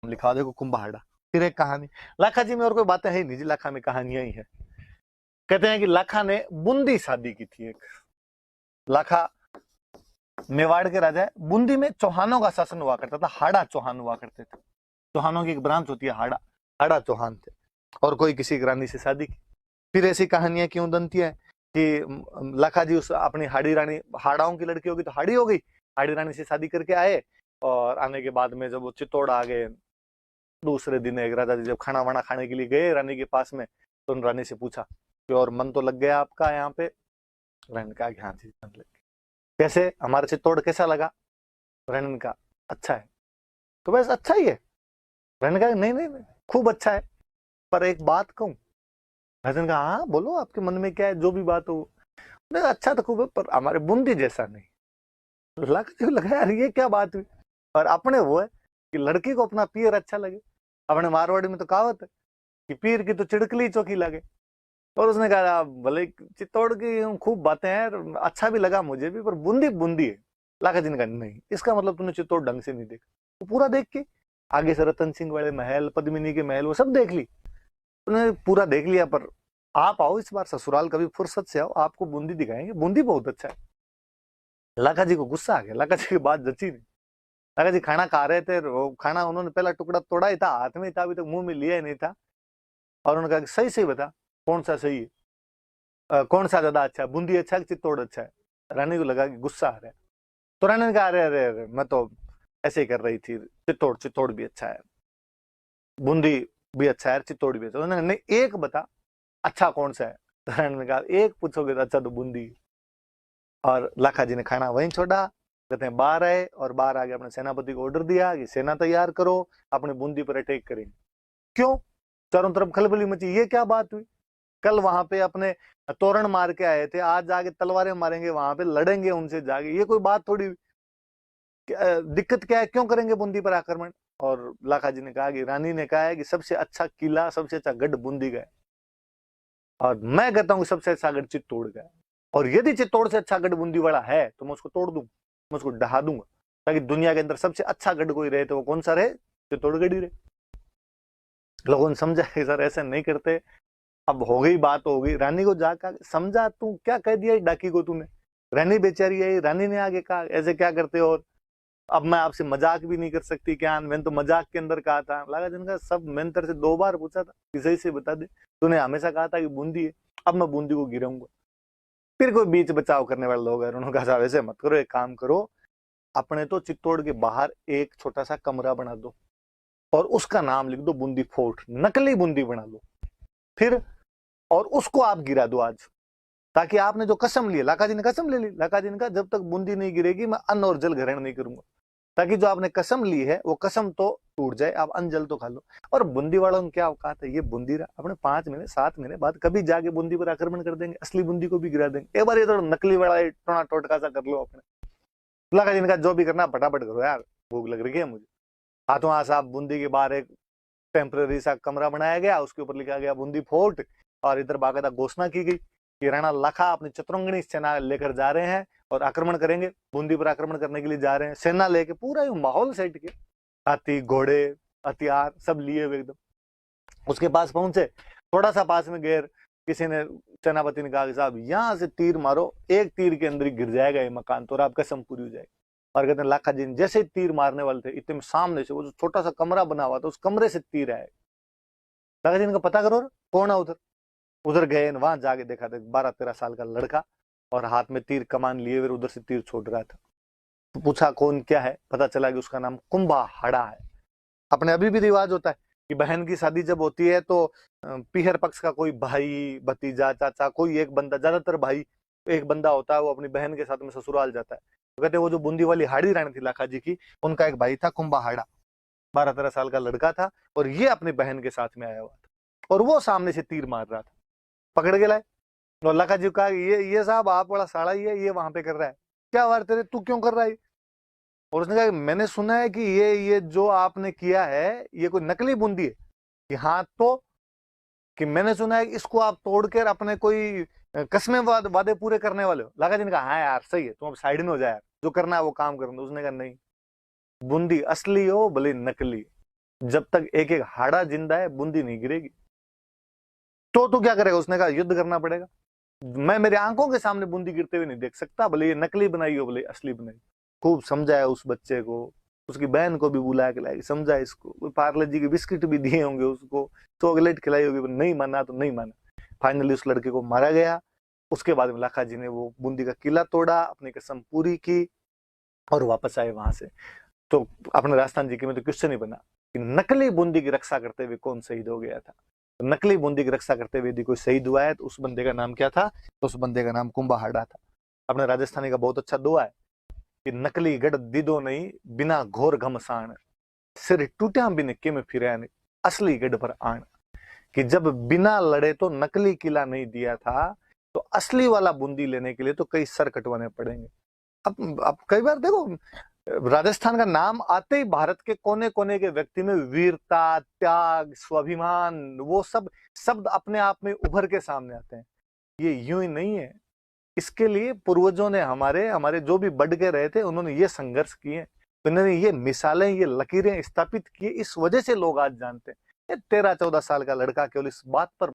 लिखा देखो कुंभाड़ा। फिर एक कहानी, लाखा जी में और कोई बातें है ही नहीं जी, लाखा में कहानियां ही है। कहते हैं कि लाखा ने बूंदी शादी की थी एक। लाखा मेवाड़ के राजा है। बूंदी में चौहानों का शासन हुआ करता था, हाड़ा चौहान हुआ करते थे। चौहानों की एक ब्रांच होती है हाड़ा, हाड़ा चौहान थे। और कोई किसी रानी से शादी की। फिर ऐसी कहानियां क्यों बनती है कि लाखा जी उस अपनी हाड़ी रानी, हाड़ाओं की लड़की होगी तो हाड़ी हो गई, हाड़ी रानी से शादी करके आए। और आने के बाद में जब वो चित्तौड़ आ गए, दूसरे दिन एक राजा जी जब खाना वाना खाने के लिए गए रानी के पास में, तो उन रानी से पूछा कि और मन तो लग गया आपका यहाँ पे। रानी कहा कि हाँ जी मन लग गया। कैसे, हमारा चित्तौड़ कैसा लगा? रानी ने कहा अच्छा है। तो बस अच्छा ही है। रानी ने कहा नहीं नहीं नहीं, खूब अच्छा है, पर एक बात कहूँ। राजा ने कहा हाँ बोलो, आपके मन में क्या है, जो भी बात हो। नहीं अच्छा तो खूब है, पर हमारे बूंदी जैसा नहीं। लगा यार ये क्या बात हुई। और अपने वो है कि लड़की को अपना पियर अच्छा लगे। अपने मारवाड़ी में तो कहावत है कि पीर की तो चिड़कली चौकी लगे। और उसने कहा भले चित्तौड़ की खूब बातें हैं, अच्छा भी लगा मुझे भी, पर बूंदी बूंदी है। लाखा जी ने कहा नहीं, इसका मतलब तूने चित्तौड़ ढंग से नहीं देखा। तो पूरा देख के आगे से रतन सिंह वाले महल, पद्मिनी के महल, वो सब देख ली। उन्होंने पूरा देख लिया, पर आप आओ इस बार ससुराल, कभी फुर्सत से आओ, आपको बूंदी दिखाएंगे, बूंदी बहुत अच्छा है। लाखा जी को गुस्सा आ गया, लाखा जी की बात जची नहीं। लाखा जी खाना खा रहे थे, वो खाना उन्होंने पहला टुकड़ा तोड़ा ही था, हाथ में ही था, अभी तक मुंह में लिया ही नहीं था। और उन्होंने कहा कि सही सही बता, कौन सा सही है, कौन सा ज्यादा अच्छा है, बूंदी अच्छा है कि चित्तौड़ अच्छा है? रानी को लगा कि गुस्सा आ रहा है। तो रानी ने कहा अरे अरे अरे, मैं तो ऐसे ही कर रही थी, चित्तौड़ चित्तौड़ भी अच्छा है, बूंदी भी अच्छा है, चित्तौड़ भी अच्छा है। उन्होंने नहीं, एक बता अच्छा कौन सा है? तो रानी ने कहा एक पूछोगे तो अच्छा तो बूंदी है। और लाखा जी ने खाना वहीं छोड़ा। कहते हैं बाहर आए, और बाहर आके अपने सेनापति को ऑर्डर दिया कि सेना तैयार करो, अपने बूंदी पर अटैक करेंगे। क्यों? चारों तरफ खलबली मची, ये क्या बात हुई? कल वहां पे अपने तोरण मार के आए थे, आज जाके तलवारें मारेंगे, वहां पे लड़ेंगे उनसे जाके, ये कोई बात थोड़ी। दिक्कत क्या है, क्यों करेंगे बूंदी पर आक्रमण? और लाखा जी ने कहा कि रानी ने कहा है कि सबसे अच्छा किला, सबसे अच्छा गढ़ बूंदी का है, और मैं कहता हूँ सबसे अच्छा गढ़ चित्तौड़ का है। और यदि चित्तौड़ से अच्छा गढ़ बूंदी वाला है तो मैं उसको तोड़ दूंगा, मैं उसको ढहा दूंगा, ताकि दुनिया के अंदर सबसे अच्छा गढ़ कोई रहे तो वो कौन सा रहे? चित्तौड़गढ़ ही रहे। लोगों ने समझा कि सर ऐसे नहीं करते। अब हो गई बात, हो गई, रानी को जाकर समझा, तू क्या कह दिया डाकी को तूने? रानी बेचारी आई, रानी ने आगे कहा ऐसे क्या करते हो, और अब मैं आपसे मजाक भी नहीं कर सकती क्या, मैंने तो मजाक के अंदर कहा था। लगा जिनका सब, मैंने तेरे से 2 बार पूछा था कि सही से बता दे, तूने हमेशा कहा था कि बूंदी है, अब मैं बूंदी को गिराऊंगा। फिर कोई बीच बचाव करने वाले लोग हैं, उन्होंने कहा साहब ऐसे मत करो, एक काम करो, अपने तो चित्तौड़ के बाहर एक छोटा सा कमरा बना दो, और उसका नाम लिख दो बूंदी फोर्ट, नकली बूंदी बना लो। फिर और उसको आप गिरा दो आज, ताकि आपने जो कसम ली, लाखा जी ने कसम ले ली, लाखा जी ने कहा जब तक बूंदी नहीं गिरेगी मैं अन्न और जल ग्रहण नहीं करूंगा, ताकि जो आपने कसम ली है वो कसम तो टूट जाए, आप अन्न जल तो खा लो। और बूंदी वालों ने क्या औकात है, ये बूंदी रहा, अपने 5 महीने 7 महीने बाद कभी जाके बूंदी पर आक्रमण कर देंगे, असली बूंदी को भी गिरा देंगे। एक बार ये तो नकली वाला टोना टोटका सा कर लो अपने। लाखा जी ने कहा जो भी करना फटाफट करो यार, भूख लग रही है मुझे। हाथों हाथ साहब बूंदी के बाहर एक टेम्पररी सा कमरा बनाया गया, उसके ऊपर लिखा गया बूंदी फोर्ट, और इधर बाकायदा घोषणा की गई कि राणा लाखा अपनी चतुरंगनी सेना लेकर जा रहे हैं और आक्रमण करेंगे, बूंदी पर आक्रमण करने के लिए जा रहे हैं। सेना लेके पूरा माहौल सेट किया, हाथी घोड़े हथियार सब लिए हुए एकदम। उसके पास पहुंचे, थोड़ा सा पास में गए, किसी ने, सेनापति ने कहा कि साहब यहाँ से तीर मारो, एक तीर के अंदर ही गिर जाएगा ये मकान, तो आपका कसम पूरी हो जाएगी। और कहते हैं लाखा जी जैसे तीर मारने वाले थे, इतने सामने से वो जो छोटा सा कमरा बना हुआ था, उस कमरे से तीर आए। लाखा जी का पता करो कौन है उधर। उधर गए, वहां जाके देखा था 12-13 साल का लड़का, और हाथ में तीर कमान लिए हुए उधर से तीर छोड़ रहा था। तो पूछा कौन क्या है, पता चला कि उसका नाम कुंभाड़ा है। अपने अभी भी रिवाज होता है कि बहन की शादी जब होती है तो पीहर पक्ष का कोई भाई, भतीजा, चाचा, कोई एक बंदा, ज्यादातर भाई, एक बंदा होता है, वो अपनी बहन के साथ में ससुराल जाता है। तो कहते हैं वो जो बूंदी वाली हाड़ी रानी थी लाखा जी की, उनका एक भाई था कुंभाड़ा, 12-13 साल का लड़का था, और ये अपनी बहन के साथ में आया हुआ था, और वो सामने से तीर मार रहा था। पकड़ के लाए, और लाखा जी कहा ये साहब आप बड़ा साड़ा ही है, ये वहां पे कर रहा है, क्या वार तेरे, तू क्यों कर रहा है? और उसने कहा मैंने सुना है कि ये जो आपने किया है ये कोई नकली बूंदी है। कि हाँ तो, कि मैंने सुना है कि इसको आप तोड़कर अपने कोई कस्में वादे पूरे करने वाले हो। लाखा जी ने कहा हाँ यार सही है, तुम अब साइड में हो जाए यार, जो करना है वो काम करना। उसने कहा नहीं, बूंदी असली हो भले नकली, जब तक एक एक हाड़ा जिंदा है बूंदी नहीं गिरेगी। तो क्या करेगा? उसने कहा युद्ध करना पड़ेगा। मैं मेरे आंखों के सामने बूंदी गिरते हुए नहीं देख सकता, भले ये नकली बनाई हो भले असली बनाई। खूब समझाया उस बच्चे को, उसकी बहन को भी बुला के लाई, समझा इसको, पार्ले जी के बिस्किट भी दिए होंगे उसको, चॉकलेट खिलाई होगी, नहीं माना तो नहीं माना। फाइनली उस लड़के को मारा गया। उसके बाद में लाखा जी ने वो बूंदी का किला तोड़ा, अपनी कसम पूरी की और वापस आए वहां से। तो अपने राजस्थान जी के में तो क्वेश्चन ही बना कि नकली बूंदी की रक्षा करते हुए कौन शहीद हो गया था। तो नकली बूंदी की रक्षा करते हुए यदि कोई शहीद हुआ है तो उस बंदे का नाम क्या था? तो उस बंदे का नाम कुंभाहाड़ा था। अपने राजस्थानी का बहुत अच्छा दुआ है कि नकली गढ़ दीदो नहीं, बिना घोर घमसान, सिर टूटा बिन किम फिरे नहीं, असली गढ़ पर आन। कि जब बिना लड़े तो नकली किला नहीं दिया था, तो असली वाला बूंदी लेने के लिए तो कई सर कटवाने पड़ेंगे। अब कई बार देखो, राजस्थान का नाम आते ही भारत के कोने कोने के व्यक्ति में वीरता, त्याग, स्वाभिमान, वो सब शब्द अपने आप में उभर के सामने आते हैं। ये यूं ही नहीं है। इसके लिए पूर्वजों ने हमारे हमारे जो भी बढ़ के रहे थे, उन्होंने ये संघर्ष किए, उन्होंने ये मिसालें, ये लकीरें स्थापित की। इस वजह से लोग आज जानते हैं। 13-14 साल का लड़का केवल इस बात पर